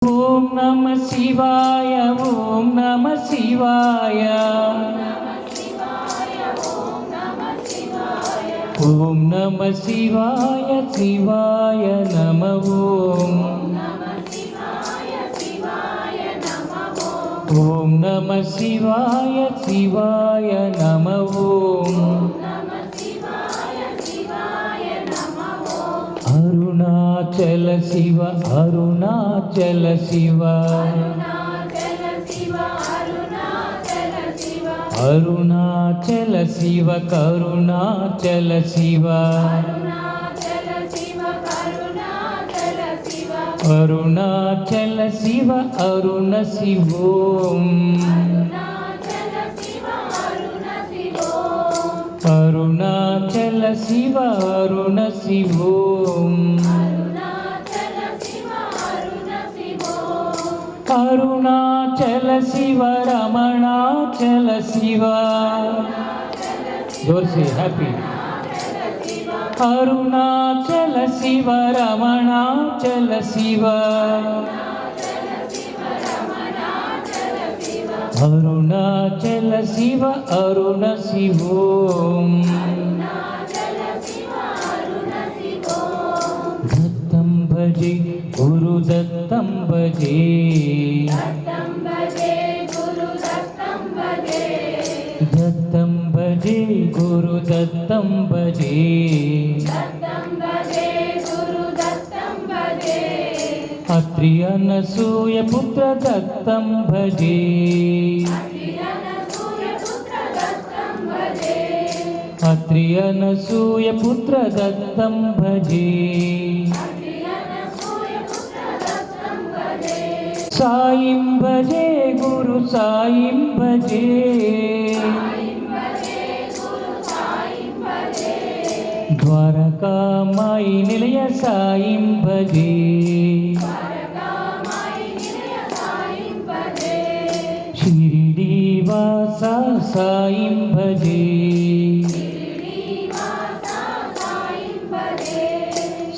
ఓం నమ శివాయ ఓం నమ శివాయ ఓం నమ శివాయ శివాయ నమ ఓం ఓం నమ శివాయ శివాయ నమ ఓం అరుణాచల శివ అరుణాచల శివ అరుణాచల శివ కరుణాచల శివ అరుణాచల శివ అరుణ శివోం అరుణాచల శివ అరుణ శివోం అరుణాచల శివ రమణాచల శివ జోర్సి హ్యాపీ అరుణాచల శివ రమణాచల శివ అరుణాచల శివ అరుణ శివోం దత్తం భజే గురు దత్తం భజే దత్తం భజే గురు దత్తం భజే అత్రి అనసూయ పుత్ర దత్తం భజే అత్రి అనసూయ పుత్ర దత్తం భజే సాయిం భజే గురు సాయిం భజే ద్వారకామాయి నిలయ సాయిం భజే షిరిడి వాస సాయిం భజే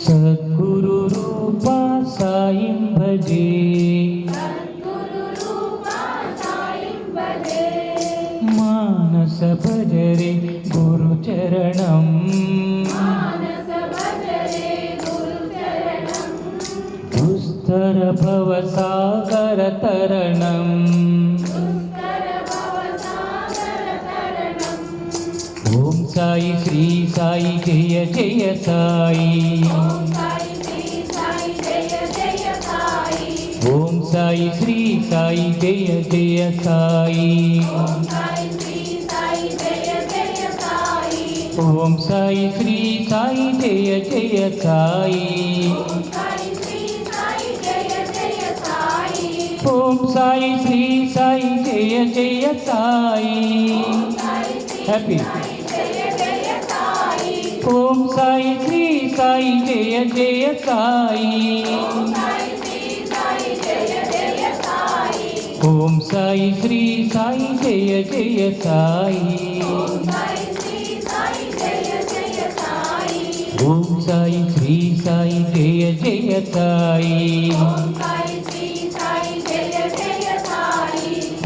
సద్గురు రూప సాయిం భజే మానస భజరే గురు చరణం దుస్తర భవ సాగర తరణం ఓం సాయి శ్రీ సాయి జయ జయ సాయి ఓం సాయి శ్రీ సాయి జయ జయ సాయి ఓం సాయి శ్రీ సాయి జయ జయ సాయి ఓం సాయి శ్రీ సాయి జయ జయ సాయి హ్యాపీ ఓం సాయి శ్రీ సాయి జయ జయ సాయి ఓం సాయి శ్రీ సాయి జయ జయ సాయి ఓం సాయి శ్రీ సాయి జయ జయ సాయి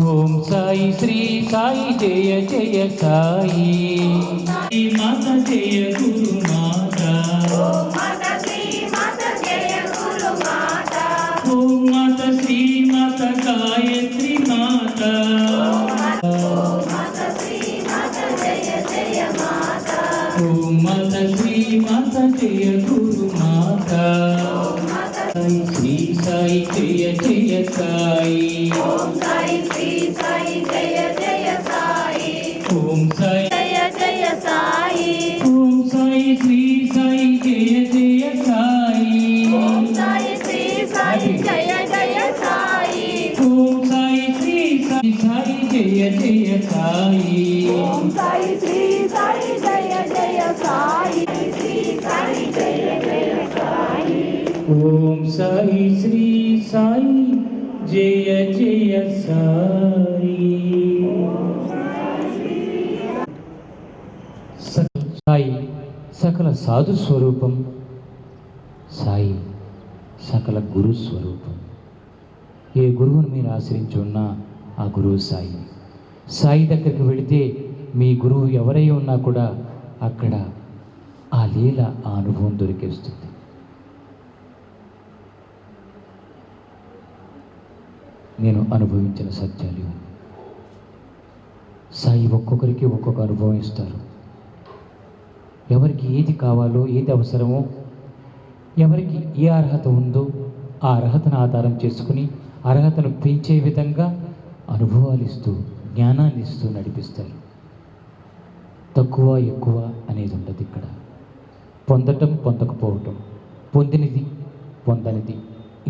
ఓం సాయి శ్రీ సాయి జయ జయ సాయి మాత జయ గురు మాత ఓం మాత శ్రీ మాత గాయత్రి మాత ఓం మాత శ్రీ మాత జయ గురు మాత సాయి శ్రీ సాయి జయ జయ సాయి ఓం సాయి శ్రీ సాయి జయ జయ సాయి ఓం సాయి జయ జయ సాయి ఓం సాయి శ్రీ సాయి జయ జయ సాయి ఓం సాయి శ్రీ సాయి జయ జయ సాయి ఓం సాయి శ్రీ సాయి సాయి జయ జయ సాయి ఓం సాయి శ్రీ సాయి జయ జయ సాయి శ్రీ సాయి జయ జయ సాయి ఓం సాయి శ్రీ సాయి జయ జయ సాయి సాయి సకల సాధు స్వరూపం సాయి సకల గురు స్వరూపం ఏ గురువును మీరు ఆశ్రయించి ఉన్నా ఆ గురువు సాయి. సాయి దగ్గరికి వెళితే మీ గురువు ఎవరై ఉన్నా కూడా అక్కడ ఆ లీల, ఆ అనుభవం దొరికేస్తుంది. నేను అనుభవించిన సత్యాలు ఇవి. సాయి ఒక్కొక్కరికి ఒక్కొక్క అనుభవం ఇస్తారు. ఎవరికి ఏది కావాలో, ఏది అవసరమో, ఎవరికి ఏ అర్హత ఉందో ఆ అర్హతను ఆధారం చేసుకుని అర్హతను పెంచే విధంగా అనుభవాలు ఇస్తూ, జ్ఞానాన్ని ఇస్తూ నడిపిస్తారు. తక్కువ ఎక్కువ అనేది ఉండదు ఇక్కడ. పొందటం, పొందకపోవటం, పొందినది పొందనిది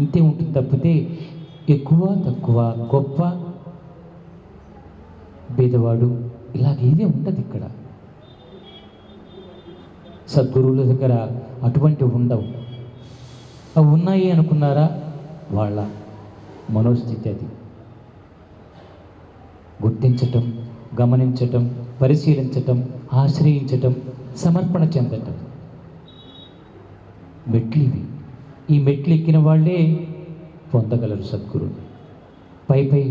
ఇంతే ఉంటుంది తప్పితే ఎక్కువ తక్కువ, గొప్ప పేదవాడు ఇలాగేదే ఉండదు ఇక్కడ. సద్గురువుల దగ్గర అటువంటివి ఉండవు. అవి ఉన్నాయి అనుకున్నారా, వాళ్ళ మనోస్థితి అది. గుర్తించటం, గమనించటం, పరిశీలించటం, ఆశ్రయించటం, సమర్పణ చెందటం మెట్లు ఇవి. ఈ మెట్లు ఎక్కిన వాళ్ళే పొందగలరు సద్గురువుని. పై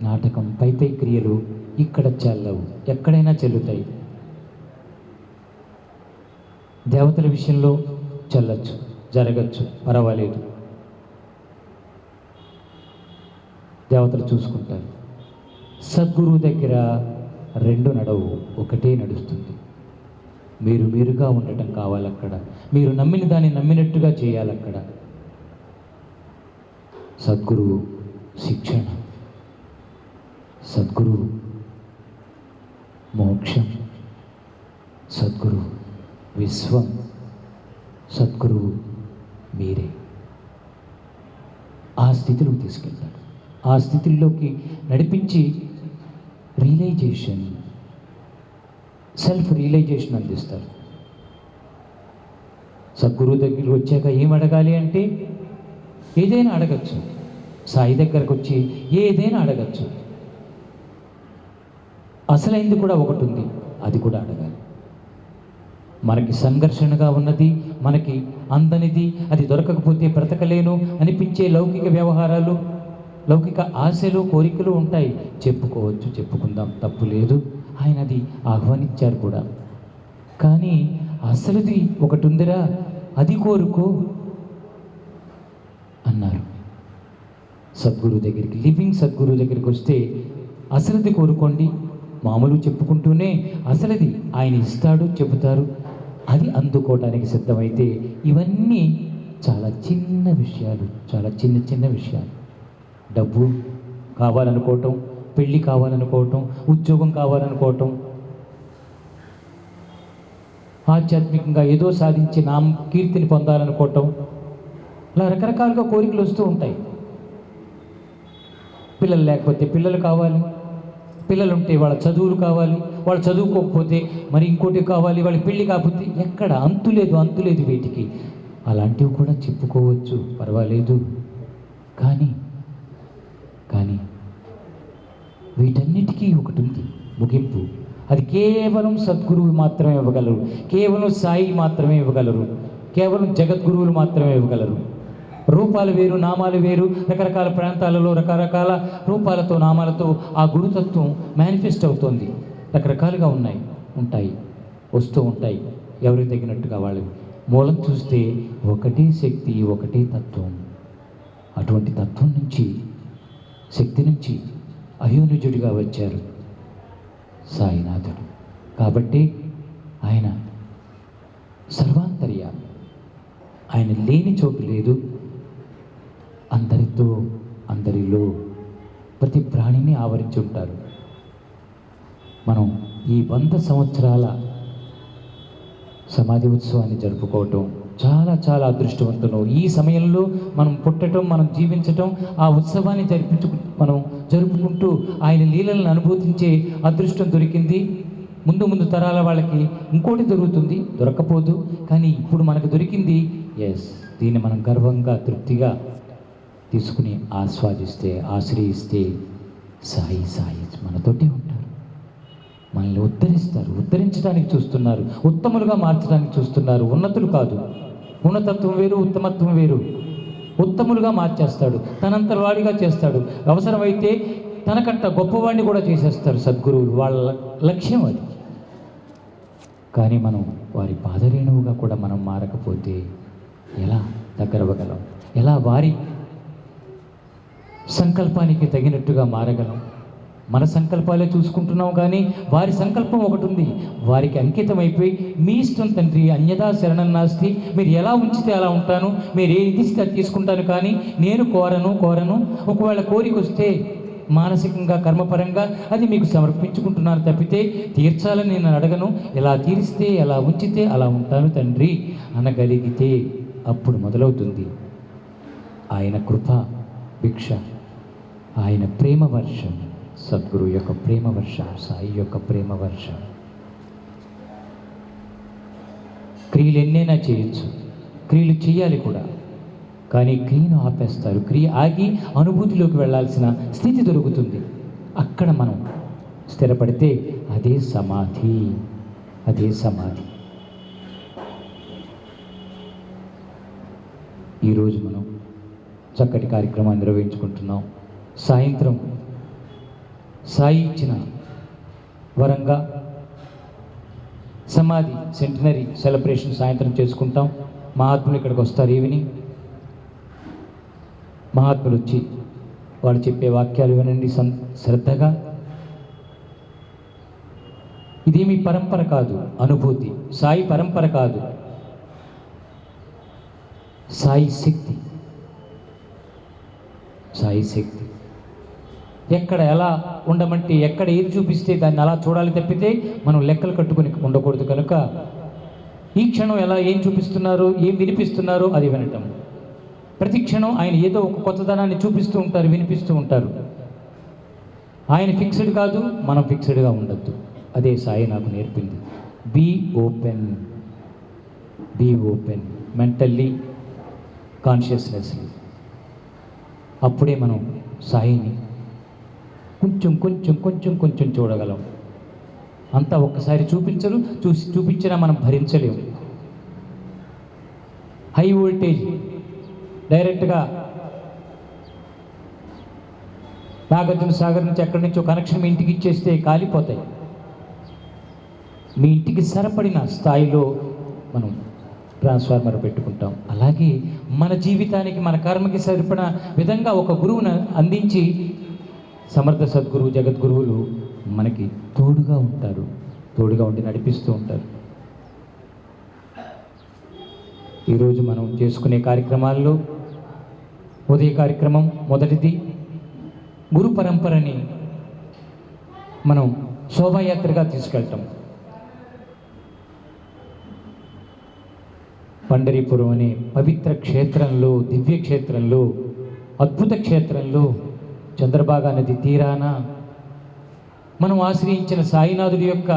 నాటకం, పై క్రియలు ఇక్కడ చెల్లవు, ఎక్కడైనా చెల్లుతాయి. దేవతల విషయంలో చెల్లచ్చు, జరగచ్చు, పర్వాలేదు, దేవతలు చూసుకుంటారు. సద్గురువు దగ్గర రెండు నడవు, ఒకటే నడుస్తుంది. మీరుగా ఉండటం కావాలి అక్కడ. మీరు నమ్మిన దాన్ని నమ్మినట్టుగా చేయాలి అక్కడ. సద్గురువు శిక్షణ, సద్గురువు మోక్షం, సద్గురువు విశ్వం, సద్గురువు మీరే. ఆ స్థితిలోకి తీసుకెళ్తాడు. ఆ స్థితిలోకి నడిపించి రియలైజేషన్, సెల్ఫ్ రియలైజేషన్ అందిస్తారు. సద్గురువు దగ్గరికి వచ్చాక ఏం అడగాలి అంటే ఏదైనా అడగచ్చు. సాయి దగ్గరకు వచ్చి ఏదైనా అడగచ్చు. అసలైంది కూడా ఒకటి ఉంది, అది కూడా అడగాలి. మనకి సంఘర్షణగా ఉన్నది, మనకి అందనిది, అది దొరకకపోతే బ్రతకలేను అనిపించే లౌకిక వ్యవహారాలు, లౌకిక ఆశలు, కోరికలు ఉంటాయి. చెప్పుకోవచ్చు, చెప్పుకుందాం, తప్పు లేదు. ఆయన అది ఆహ్వానించారు కూడా. కానీ అసలుది ఒకటి ఉందిరా, అది కోరుకో అన్నారు. సద్గురు దగ్గరికి, లివింగ్ సద్గురు దగ్గరికి వస్తే అసలుది కోరుకోండి, మామూలు చెప్పుకుంటూనే అసలుది ఆయన ఇస్తాడు, చెబుతారు. అది అందుకోవడానికి సిద్ధమైతే ఇవన్నీ చాలా చిన్న విషయాలు, చాలా చిన్న విషయాలు. డబ్బు కావాలనుకోవటం, పెళ్ళి కావాలనుకోవటం, ఉద్యోగం కావాలనుకోవటం, ఆధ్యాత్మికంగా ఏదో సాధించి కీర్తిని పొందాలనుకోవటం, ఇలా రకరకాలుగా కోరికలు వస్తూ ఉంటాయి. పిల్లలు లేకపోతే పిల్లలు కావాలి, పిల్లలుంటే వాళ్ళ చదువులు కావాలి, వాళ్ళు చదువుకోకపోతే మరి ఇంకోటి కావాలి, వాళ్ళ పెళ్ళి కాకపోతే ఎక్కడ అంతులేదు వీటికి. అలాంటివి కూడా చెప్పుకోవచ్చు, పర్వాలేదు. కానీ వీటన్నిటికీ ఒకటి ఉంది ముగింపు. అది కేవలం సద్గురువు మాత్రమే ఇవ్వగలరు, కేవలం సాయి మాత్రమే ఇవ్వగలరు, కేవలం జగద్గురువులు మాత్రమే ఇవ్వగలరు. రూపాలు వేరు, నామాలు వేరు, రకరకాల ప్రాంతాలలో రకరకాల రూపాలతో, నామాలతో ఆ గురుతత్వం మేనిఫెస్ట్ అవుతోంది. రకరకాలుగా ఉంటాయి, వస్తూ ఉంటాయి, ఎవరికి తగినట్టుగా వాళ్ళవి. మూలం చూస్తే ఒకటే శక్తి, ఒకటే తత్వం. అటువంటి తత్వం నుంచి, శక్తి నుంచి అయోనిజుడిగా వచ్చారు సాయినాథుడు. కాబట్టి ఆయన సర్వాంతర్యామి, ఆయన లేని చోటు లేదు. అందరితో, అందరిలో, ప్రతి ప్రాణిని ఆవరించి ఉంటారు. మనం ఈ 100 సంవత్సరాల సమాధి ఉత్సవాన్ని జరుపుకోవటం చాలా అదృష్టవంతులు. ఈ సమయంలో మనం పుట్టడం, మనం జీవించటం, ఆ ఉత్సవాన్ని మనం జరుపుకుంటూ ఆయన లీలలను అనుభూతించే అదృష్టం దొరికింది. ముందు తరాల వాళ్ళకి ఇంకోటి దొరుకుతుంది, దొరకపోదు. కానీ ఇప్పుడు మనకు దొరికింది. దీన్ని మనం గర్వంగా, తృప్తిగా తీసుకుని ఆస్వాదిస్తే, ఆశ్రయిస్తే సాయి మనతోటే ఉంటారు. మనల్ని ఉద్ధరిస్తారు, ఉద్ధరించడానికి చూస్తున్నారు, ఉత్తములుగా మార్చడానికి చూస్తున్నారు. ఉన్నతులు కాదు. ఉన్నతత్వం వేరు, ఉత్తమత్వం వేరు. ఉత్తములుగా మార్చేస్తాడు, తనంతట వాడిగా చేస్తాడు. అవసరమైతే తనకంట గొప్పవాడిని కూడా చేసేస్తారు సద్గురువులు. వాళ్ళ లక్ష్యం అది. కానీ మనం వారి పాదరేణువుగా కూడా మనం మారకపోతే ఎలా దగ్గరవ్వగలం? ఎలా వారి సంకల్పానికి తగినట్టుగా మారగలం? మన సంకల్పాలే చూసుకుంటున్నాం, కానీ వారి సంకల్పం ఒకటి ఉంది. వారికి అంకితం అయిపోయి, మీ ఇష్టం తండ్రి, అన్యథా శరణం నాస్తి, మీరు ఎలా ఉంచితే అలా ఉంటాను, మీరు ఏది ఇస్తే అది తీసుకుంటాను, కానీ నేను కోరను. ఒకవేళ కోరిక వస్తే మానసికంగా కర్మపరంగా అది మీకు సమర్పించుకుంటున్నాను తప్పితే తీర్చాలని నేను అడగను. ఎలా తీరిస్తే, ఎలా ఉంచితే అలా ఉంటాను తండ్రి అనగలిగితే అప్పుడు మొదలవుతుంది ఆయన కృప భిక్ష, ఆయన ప్రేమ వర్షం, సద్గురు యొక్క ప్రేమ వర్షం, సాయి యొక్క ప్రేమ వర్షం. క్రియలు ఎన్నైనా చేయొచ్చు, క్రియలు చేయాలి కూడా, కానీ క్రియను ఆపేస్తారు. క్రియ ఆగి అనుభూతిలోకి వెళ్ళాల్సిన స్థితి దొరుకుతుంది. అక్కడ మనం స్థిరపడితే అదే సమాధి, అదే సమాధి. ఈరోజు మనం చక్కటి కార్యక్రమాన్ని నిర్వహించుకుంటున్నాం. సాయంత్రం సాయి ఇచ్చిన వరంగా సమాధి సెంటినరీ సెలబ్రేషన్ సాయంత్రం చేసుకుంటాం. మహాత్ములు ఇక్కడికి వస్తారు. ఈవినింగ్ మహాత్ములు వచ్చి వాళ్ళు చెప్పే వాక్యాలు వినండి శ్రద్ధగా. ఇదేమి పరంపర కాదు, అనుభూతి. సాయి పరంపర కాదు, సాయి శక్తి. సాయి శక్తి ఎక్కడ ఎలా ఉండమంటే, ఎక్కడ ఏది చూపిస్తే దాన్ని అలా చూడాలి తప్పితే మనం లెక్కలు కట్టుకుని ఉండకూడదు. కనుక ఈ క్షణం ఎలా ఏం చూపిస్తున్నారో, ఏం వినిపిస్తున్నారో అది వినటం. ప్రతి క్షణం ఆయన ఏదో ఒక కొత్తదనాన్ని చూపిస్తూ ఉంటారు, వినిపిస్తూ ఉంటారు. ఆయన ఫిక్స్డ్ కాదు, మనం ఫిక్స్డ్గా ఉండద్దు. అదే సాయి నాకు నేర్పింది. Be open, be open mentally, consciousnessly. అప్పుడే మనం సాయిని కొంచెం కొంచెం కొంచెం కొంచెం చూడగలం. అంతా ఒక్కసారి చూపించరు, చూపించినా మనం భరించలేము. హై వోల్టేజ్ డైరెక్ట్గా నాగార్జున సాగర్ నుంచి ఎక్కడి నుంచో కనెక్షన్ మీ ఇంటికి ఇచ్చేస్తే కాలిపోతాయి. మీ ఇంటికి సరిపడిన స్థాయిలో మనం ట్రాన్స్ఫార్మర్ పెట్టుకుంటాం. అలాగే మన జీవితానికి, మన కర్మకి సరిపడిన విధంగా ఒక గురువును అందించి సమర్థ సద్గురువు జగద్గురువులు మనకి తోడుగా ఉంటారు, తోడుగా ఉండి నడిపిస్తూ ఉంటారు. ఈరోజు మనం చేసుకునే కార్యక్రమాల్లో ఉదయ కార్యక్రమం మొదటిది. గురు పరంపరని మనం శోభాయాత్రగా తీసుకెళ్ళటం. పండరీపురం అనే పవిత్ర క్షేత్రంలో, దివ్య క్షేత్రంలో, అద్భుత క్షేత్రంలో, చంద్రభాగా నది తీరాన మనం ఆశ్రయించిన సాయినాథుడి యొక్క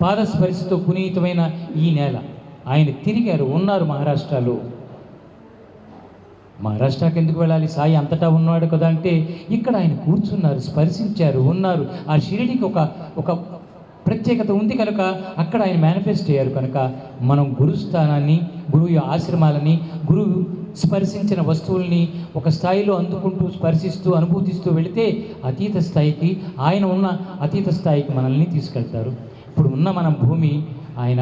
పాదస్పర్శతో పునీతమైన ఈ నేల. ఆయన తిరిగారు, ఉన్నారు మహారాష్ట్రలో. మహారాష్ట్రకి ఎందుకు వెళ్ళాలి? సాయి అంతటా ఉన్నాడు కదా అంటే, ఇక్కడ ఆయన కూర్చున్నారు, స్పర్శించారు, ఉన్నారు. ఆ షిరిడికి ఒక ప్రత్యేకత ఉంది కనుక అక్కడ ఆయన మేనిఫెస్ట్ అయ్యారు. కనుక మనం గురుస్థానాన్ని, గురువు ఆశ్రమాలని, గురువు స్పర్శించిన వస్తువుల్ని ఒక స్థాయిలో అందుకుంటూ, స్పర్శిస్తూ, అనుభూతిస్తూ వెళితే అతీత స్థాయికి, ఆయన ఉన్న అతీత స్థాయికి మనల్ని తీసుకెళ్తారు. ఇప్పుడు ఉన్న మనం భూమి ఆయన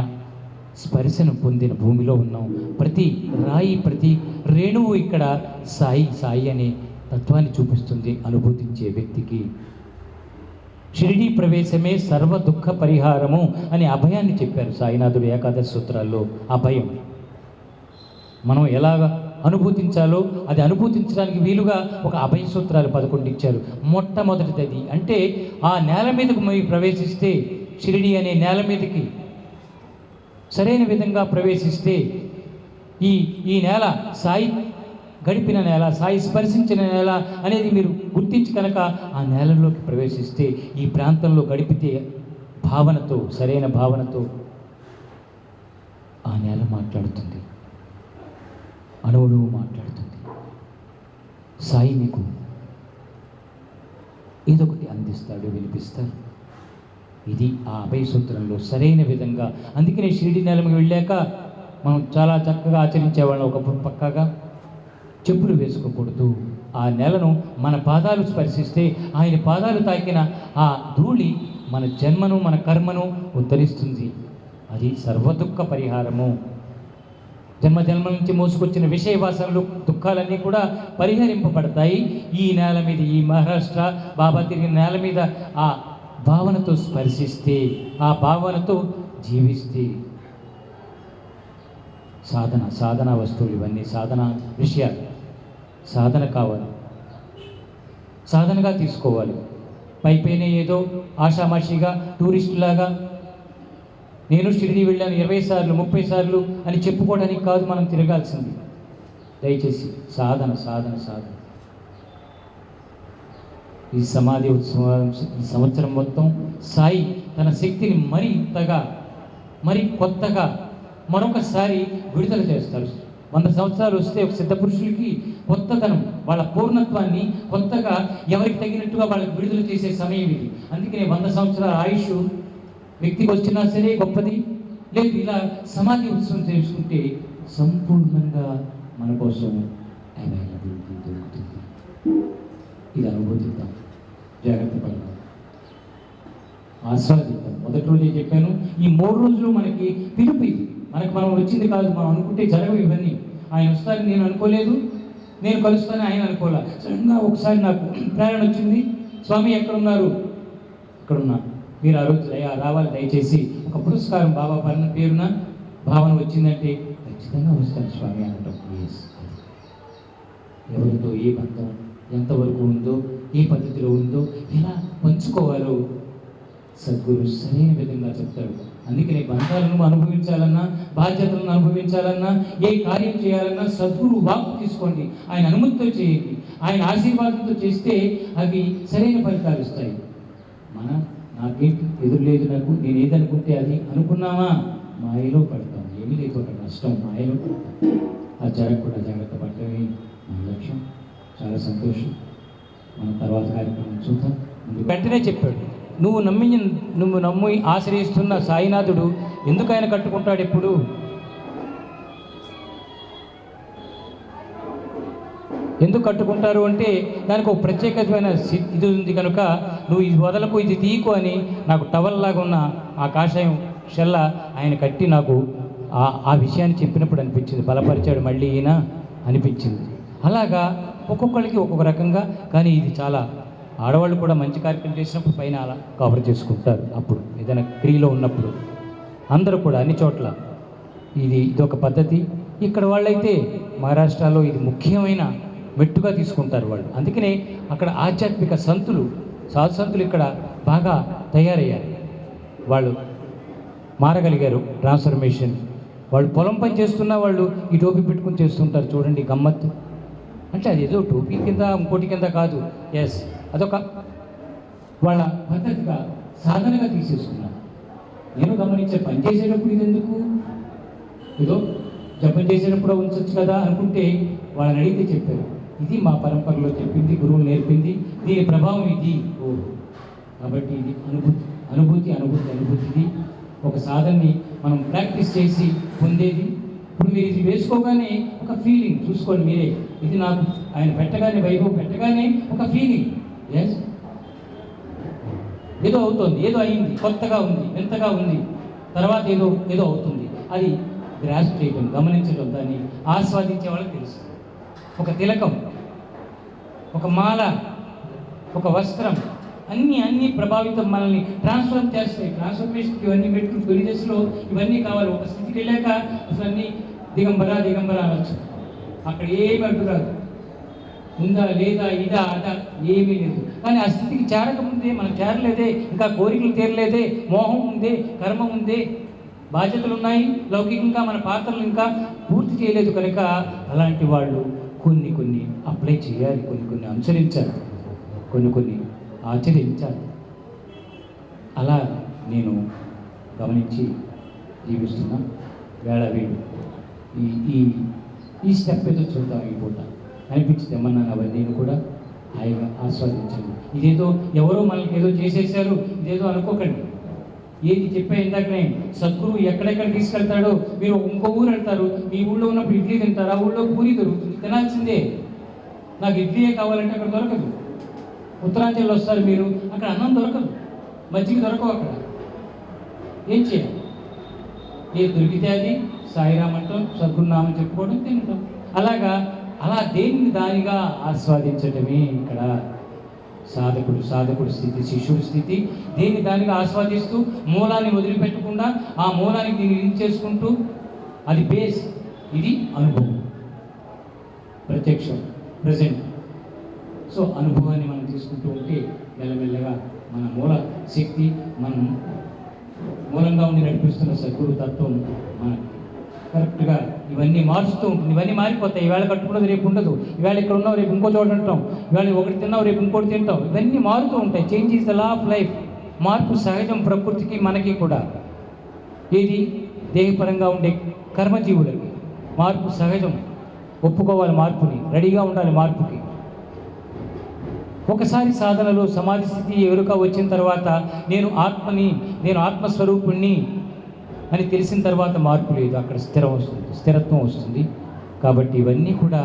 స్పర్శను పొందిన భూమిలో ఉన్నాం. ప్రతి రాయి, ప్రతి రేణువు ఇక్కడ సాయి సాయి అనే తత్వాన్ని చూపిస్తుంది అనుభూతించే వ్యక్తికి. షిరిడీ ప్రవేశమే సర్వ దుఃఖ పరిహారము అనే అభయాన్ని చెప్పారు సాయినాథుడు ఏకాదశి సూత్రాల్లో. అభయం మనం ఎలాగ అనుభూతించాలో అది అనుభూతించడానికి వీలుగా ఒక అభయ సూత్రాలు 11 ఇచ్చారు. మొట్టమొదటిది అది. అంటే ఆ నేల మీదకు మీరు ప్రవేశిస్తే, షిరిడి అనే నేల మీదకి సరైన విధంగా ప్రవేశిస్తే, ఈ నేల సాయి గడిపిన నేల, సాయి స్పర్శించిన నేల అనేది మీరు గుర్తించి కనుక ఆ నేలలోకి ప్రవేశిస్తే, ఈ ప్రాంతంలో గడిపితే భావనతో, సరైన భావనతో ఆ నేల మాట్లాడుతుంది, అణువులు మాట్లాడుతుంది. సాయి మీకు ఏదో ఒకటి అందిస్తాడు, వినిపిస్తాడు. ఇది ఆ అభయ సూత్రంలో సరైన విధంగా. అందుకనే షిరిడి నేలకు వెళ్ళాక మనం చాలా చక్కగా ఆచరించేవాళ్ళం. ఒకప్పుడు పక్కాగా చెప్పులు వేసుకోకూడదు. ఆ నేలను మన పాదాలు స్పర్శిస్తే ఆయన పాదాలు తాకిన ఆ ధూళి మన జన్మను మన కర్మను ఉద్ధరిస్తుంది. అది సర్వదుఃఖ పరిహారము. జన్మ జన్మల నుంచి మోసుకొచ్చిన విషయ వాసనలు దుఃఖాలన్నీ కూడా పరిహరింపబడతాయి ఈ నేల మీద. ఈ మహారాష్ట్ర బాబా తిరిగిన నేల మీద ఆ భావనతో స్పర్శిస్తే, ఆ భావనతో జీవిస్తే. సాధన వస్తువులు ఇవన్నీ సాధన విషయాలు. సాధన కావాలి, సాధనగా తీసుకోవాలి. పైపైన ఏదో ఆషామాషిగా టూరిస్టులాగా నేను షిరిడి వెళ్ళాను 20 సార్లు 30 సార్లు అని చెప్పుకోవడానికి కాదు మనం తిరగాల్సింది. దయచేసి సాధన సాధన సాధన. ఈ సమాధి ఉత్సవం ఈ సంవత్సరం మొత్తం సాయి తన శక్తిని మరింతగా మరి కొత్తగా మరొకసారి విడుదల చేస్తారు. 100 సంవత్సరాలు వస్తే ఒక సిద్ధ పురుషులకి కొత్తతనం, వాళ్ళ పూర్ణత్వాన్ని కొత్తగా ఎవరికి తగినట్టుగా వాళ్ళకి విడుదల చేసే సమయం ఇది. అందుకనే 100 సంవత్సరాల ఆయుష్ వ్యక్తికి వచ్చినా సరే గొప్పది. లేదు ఇలా సమాధి ఉత్సవం చేసుకుంటే సంపూర్ణంగా మన కోసం అవైలబిలిటీ దొరుకుతుంది. ఇది అనుభూతిద్దాం, జాగ్రత్త పడదాం, ఆస్వాదిద్దాం. మొదటి రోజే చెప్పాను, ఈ 3 రోజులు మనకి పిలుపు. ఇది మనం వచ్చింది కాదు. మనం అనుకుంటే జరగవు ఇవన్నీ. ఆయన వస్తారని నేను అనుకోలేదు, నేను కలుస్తానని ఆయన అనుకోలే. సడన్గా ఒకసారి నాకు ప్రేరణ వచ్చింది, స్వామి ఎక్కడున్నారు? ఇక్కడున్నా, మీరు ఆ రోజు రావాలి దయచేసి. ఒక పురస్కారం బాబా పేరున భావన వచ్చిందంటే ఖచ్చితంగా వస్తాను స్వామి అనటం. ఎవరితో ఏ బంధం ఎంతవరకు ఉందో, ఏ పద్ధతిలో ఉందో, ఎలా పంచుకోవాలో సద్గురు సరైన విధంగా చెప్తాడు. అందుకనే బంధాలను అనుభవించాలన్నా, బాధ్యతలను అనుభవించాలన్నా, ఏ కార్యం చేయాలన్నా సద్గురు వాక్కు తీసుకోండి, ఆయన అనుమతితో చేయండి, ఆయన ఆశీర్వాదంతో చేస్తే అవి సరైన ఫలితాలు ఇస్తాయి. నాకేంటి ఎదురులేదు, నాకు నేను ఏదనుకుంటే అది అనుకున్నామా, మాయలో పడతాం. ఏమీ లేదు ఒక నష్టం, మాయలో అది జరగకుండా జాగ్రత్త పడటమే మన లక్ష్యం. చాలా సంతోషం. మనం తర్వాత కార్యక్రమం చూద్దాం. వెంటనే చెప్పాడు, నువ్వు నమ్మి ఆశ్రయిస్తున్న సాయినాథుడు ఎందుకు ఆయన కట్టుకుంటాడు ఎప్పుడు? ఎందుకు కట్టుకుంటారు అంటే దానికి ఒక ప్రత్యేకమైన ఇది ఉంది కనుక నువ్వు ఇది వదలకు, ఇది తీకు అని నాకు టవల్ లాగా ఉన్న ఆ కాషాయం షెల్ల ఆయన కట్టి నాకు ఆ విషయాన్ని చెప్పినప్పుడు అనిపించింది, బలపరిచాడు మళ్ళీ ఈయన అనిపించింది. అలాగా ఒక్కొక్కరికి ఒక్కొక్క రకంగా. కానీ ఇది చాలా ఆడవాళ్ళు కూడా మంచి కార్యక్రమం చేసినప్పుడు పైన అలా కవర్ చేసుకుంటారు. అప్పుడు ఏదైనా క్రియలో ఉన్నప్పుడు అందరూ కూడా అన్ని చోట్ల ఇదొక పద్ధతి. ఇక్కడ వాళ్ళైతే మహారాష్ట్రలో ఇది ముఖ్యమైన మెట్టుగా తీసుకుంటారు వాళ్ళు. అందుకనే అక్కడ ఆధ్యాత్మిక సంతులు, సాధు సంతులు ఇక్కడ బాగా తయారయ్యారు. వాళ్ళు మారగలిగారు ట్రాన్స్ఫర్మేషన్. వాళ్ళు పొలం పని చేస్తున్నా వాళ్ళు ఈ టోపీ పెట్టుకుని చేస్తుంటారు. చూడండి గమ్మత్తు. అంటే అది ఏదో టోపీ కింద ఇంకోటి కింద కాదు. ఎస్, అదొక వాళ్ళ పద్ధతిగా సాధనగా తీసేసుకున్నారు. నేను గమనించే పని చేసేటప్పుడు ఇది ఎందుకు, ఏదో జపం చేసేటప్పుడు ఉంచవచ్చు కదా అనుకుంటే వాళ్ళని అడిగితే చెప్పారు, ఇది మా పరంపరలో చెప్పింది, గురువులు నేర్పింది, దీని ప్రభావం ఇది. కాబట్టి ఇది అనుభూతిది. ఒక సాధనని మనం ప్రాక్టీస్ చేసి పొందేది. ఇప్పుడు మీరు ఇది వేసుకోగానే ఒక ఫీలింగ్ చూసుకోండి మీరే. ఇది నాకు ఆయన పెట్టగానే, వైభవం పెట్టగానే ఒక ఫీలింగ్. ఎస్, ఏదో అవుతుంది, ఏదో అయింది, కొత్తగా ఉంది, వింతగా ఉంది, తర్వాత ఏదో అవుతుంది. అది గ్రాస్ చేయడం, గమనించడం, దాన్ని ఆస్వాదించే వాళ్ళకి తెలుసు. ఒక తిలకం, ఒక మాల, ఒక వస్త్రం, అన్నీ ప్రభావితం మనల్ని ట్రాన్స్ఫార్మ్ చేస్తాయి. ట్రాన్స్ఫర్మేషన్కి ఇవన్నీ పెట్టుకుని తొలి దశలో ఇవన్నీ కావాలి. ఒక స్థితికి వెళ్ళాక అసలు అన్నీ దిగంబర అనొచ్చు. అక్కడ ఏమి అడ్డురాదు, ఉందా లేదా ఇదా అదా ఏమీ లేదు. కానీ ఆ స్థితికి చేరకముందే, మనం చేరలేదే, ఇంకా కోరికలు తీరలేదే, మోహం ఉందే, కర్మ ఉందే, బాధ్యతలు ఉన్నాయి, లౌకికంగా మన పాత్రలు ఇంకా పూర్తి చేయలేదు కనుక అలాంటి వాళ్ళు కొన్ని అప్లై చేయాలి, కొన్ని అనుసరించాలి, కొన్ని ఆచరించాలి. అలా నేను గమనించి జీవిస్తున్నా. వేళ వీడు ఈ స్టెప్ ఏదో చూద్దాం ఈ పూట అనిపించింది. ఏమన్నాను అవన్నీ కూడా హాయిగా ఆస్వాదించండి. ఇదేదో ఎవరో మనకి ఏదో చేసేసారు ఇదేదో అనుకోకండి. ఏది చెప్పా ఇందాకనే, సద్గురువు ఎక్కడెక్కడ తీసుకెళ్తాడో, మీరు ఇంకో ఊరు వెళ్తారు, మీ ఊళ్ళో ఉన్నప్పుడు ఇడ్లీ తింటారు, ఆ ఊళ్ళో పూరి దొరుకుతుంది, తినాల్సిందే. నాకు ఇడ్లీయే కావాలంటే అక్కడ దొరకదు. ఉత్తరాంచల్లో వస్తారు మీరు, అక్కడ అన్నం దొరకదు, మజ్జిగ దొరకవు అక్కడ. ఏం చేయాలి? ఏది దొరికితే అది సాయిరామ్ అంటాం, సద్గురునామం చెప్పుకోవడం, తినటం. అలా దేనిని దానిగా ఆస్వాదించటమే ఇక్కడ సాధకుడు స్థితి, శిష్యుడి స్థితి. దేన్ని దానిగా ఆస్వాదిస్తూ మూలాన్ని వదిలిపెట్టకుండా ఆ మూలానికి దీన్ని లింక్ చేసుకుంటూ, అది బేస్, ఇది అనుభవం, ప్రత్యక్షం, ప్రజెంట్. సో అనుభవాన్ని మనం తీసుకుంటూ ఉంటే మెల్లమెల్లగా మన మూల శక్తి, మనం మూలంగా ఉండి నడిపిస్తున్న సద్గురు తత్వం మనకి కరెక్ట్గా ఇవన్నీ మారుస్తూ ఉంటుంది. ఇవన్నీ మారిపోతాయి. ఈవేళ కట్టుకున్నది రేపు ఉండదు. ఈవేళ ఇక్కడ ఉన్నావు, రేపు ఇంకో చోట ఉంటాం. ఈవేళ ఒకటి తిన్నావు, రేపు ఇంకోటి తింటాం. ఇవన్నీ మారుతూ ఉంటాయి. Change is the law of life. మార్పు సహజం ప్రకృతికి, మనకి కూడా. ఏది దేహపరంగా ఉండే కర్మజీవులకి మార్పు సహజం. ఒప్పుకోవాలి మార్పుని, రెడీగా ఉండాలి మార్పుకి. ఒకసారి సాధనలో సమాధి స్థితి ఎరుక వచ్చిన తర్వాత నేను ఆత్మస్వరూపుణ్ణి అని తెలిసిన తర్వాత మార్పు లేదు, అక్కడ స్థిరత్వం వస్తుంది. కాబట్టి ఇవన్నీ కూడా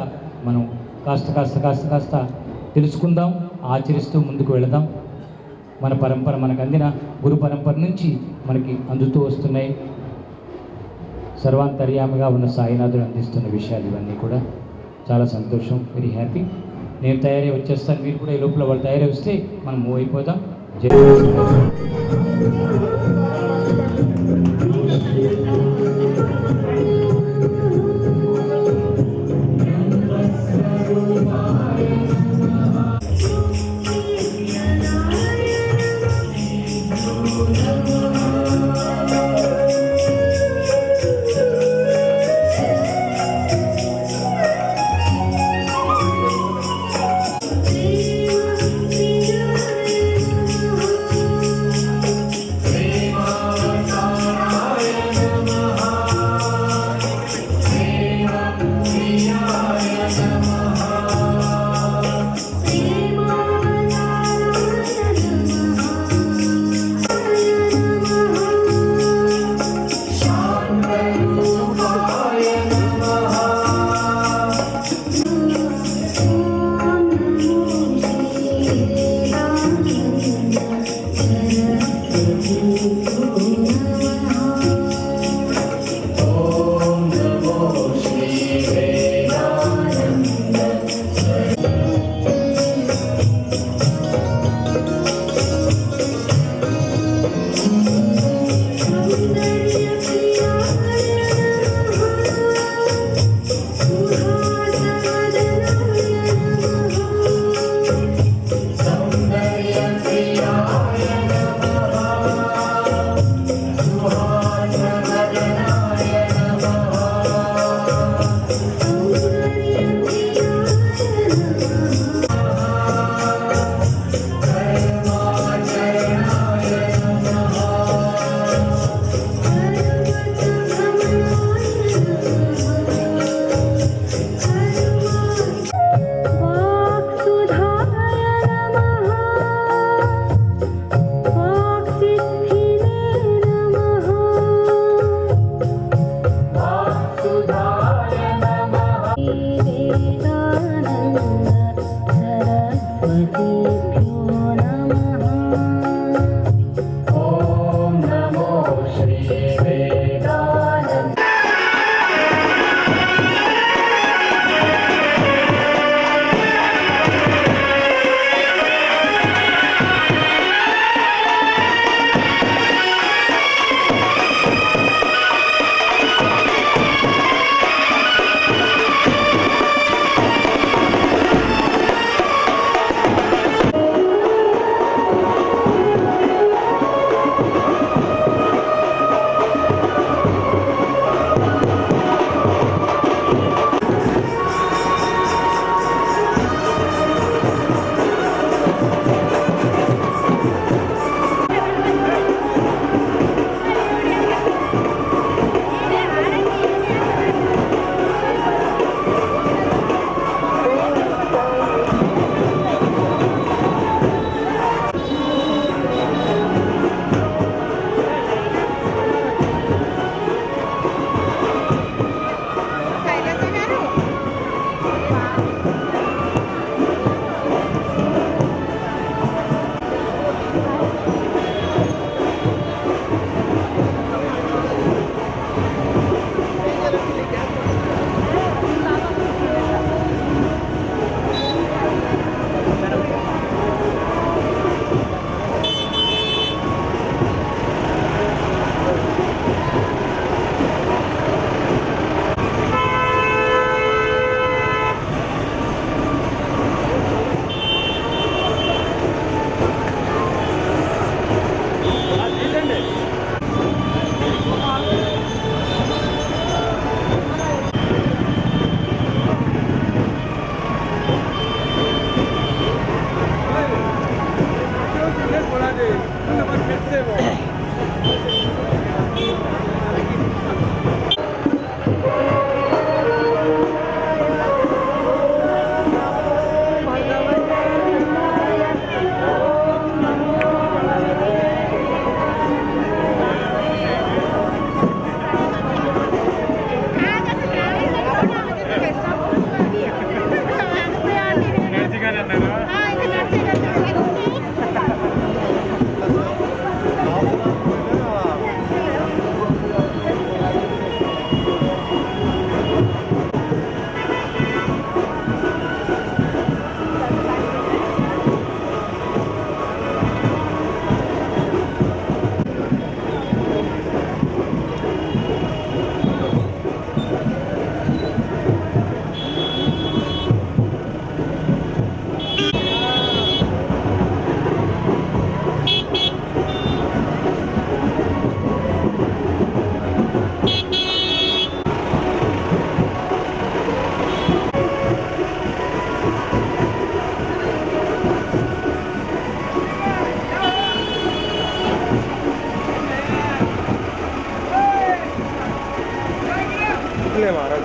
మనం కాస్త తెలుసుకుందాం, ఆచరిస్తూ ముందుకు వెళదాం. మన పరంపర, మనకు అందిన గురు పరంపర నుంచి మనకి అందుతూ వస్తున్నాయి. సర్వాంతర్యామిగా ఉన్న సాయినాథుడు అందిస్తున్న విషయాలు ఇవన్నీ కూడా చాలా సంతోషం. Very happy. నేను తయారై వచ్చేస్తాను, మీరు కూడా ఈ లోపల వాళ్ళు తయారై వస్తే మనం మూవ్ అయిపోదాం. జై ले मारा